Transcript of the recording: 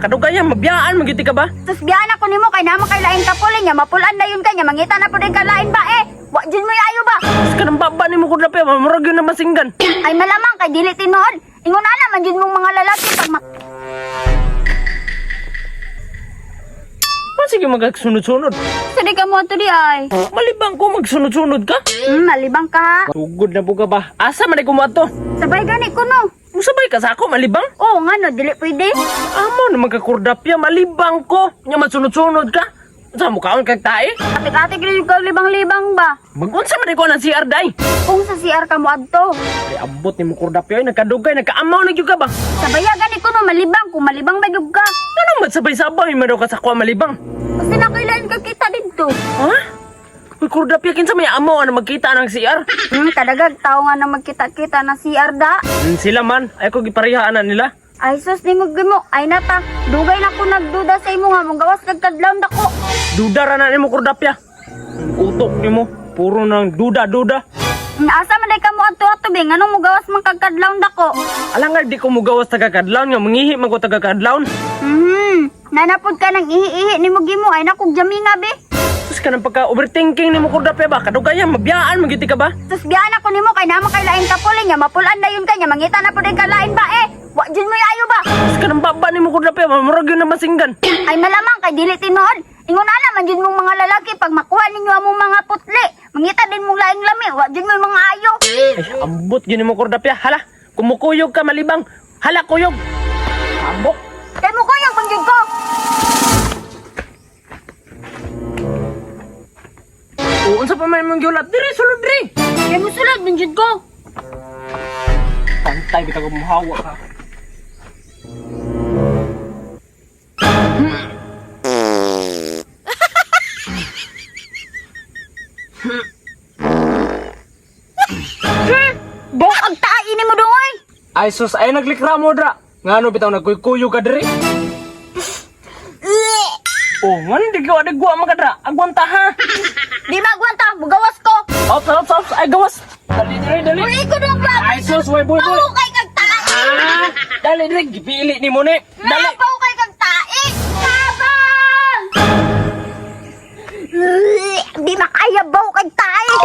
Kadugaya mabiyaan magiti ka ba? Sus biyan ako nimo kay naman kay lain ka pulin nya mapulan na yun kanya mangita na pud ka lain ba eh. Wa jud mo ayo ba? Mas ka ng baba ni mo ko dapat mamurag yun na masinggan. Ay malamang kay dili tinuod. Ingon ana man jud mong mga lalaki pag Sige magsunod-sunod. Sadi ka mo to di ay. Malibang ko magsunod-sunod ka. Malibang ka. Sugod na po ka ba? Asa man ko mo ato? Sabay gani ko no. Musabay ka sa ako malibang? Oo nga no, dili pwede. Amo na magkakurdapya malibang ko. Nya magsunod-sunod ka. Sa mukhaon kag tae? Atik-atik rin ka libang-libang ba? Magunsa man ko ng CR day. Kung sa CR ka mo adto. Ay abot ni mo kurdapya ay nagkadugay nagkaamaw na gyud ka ba? Sabaya gani ko no, malibang. Kung malibang ba gyud ka. Ano magsabay-sabay man daw ka sa kwa malibang? Kasi nakailan ka kita dito. Ha? Uy, kurdapya kinsa may amaw na magkita ng CR? Kadagag tao nga na magkita-kita na CR da. Sila man, ay ko giparehaan na nila. Ay sus, ningog mo. Ay nata, dugay na ko nagduda sa imo nga. Mong gawas kagkadlaw dako. Duda ra na nimo kurdapya. Utok nimo, puro nang duda-duda. Asa man day ka mo ato-ato be, nganong mo gawas man kagkadlaw dako. Alangan di ko mugawas taga-kadlaw nga mangihi man ko taga-kadlaw. Nanapod ka ng ihi-ihi ni mo gimo. Ay nakog jami nga be. Sus ka nang pagka-overthinking nimo kurdapya ba? Kadugaya mabiyaan magiti ka ba? Sus biyan ako nimo kay naman kay lain ka pulin nya mapulan na yun kanya mangita na pud ka lain ba eh. Wa jud mo ayo ba? Sus ka nang baba nimo kurdapya, mamurag yun na masinggan. Ay malamang kay dili tinuod. Ingon ana man jud mong mga lalaki pag makuha ninyo among mga putli. Mangita din mong laing lami, wa jud mo mga ayo. Ay, ambot yun mo kurdapya. Hala, kumukuyog ka malibang. Hala, kuyog. Ambok. Kay mo kuyog man jud ko. Unsa pa man mong giulat diri sulod diri. Kay mo sulod man jud ko. Pantay bitaw mo hawa ka. Bok ang tae ni mo doy. Ay sus, ay naglikra mo dra. Ngano bitaw nagkuykuyo ka diri? Oh, ngano di ko adigwa makadra. Agwanta ha. Di magwanta, bugawas ko. Ops, ay gawas. Dali diri, dali. Uli ko dong ba? Ay sus, way boy boy. Pau kay kag tae. Ah, dali dali gipili ni mo ni. Dali. Pau kay kag tae. Tabang! Di makaya baw kag tae.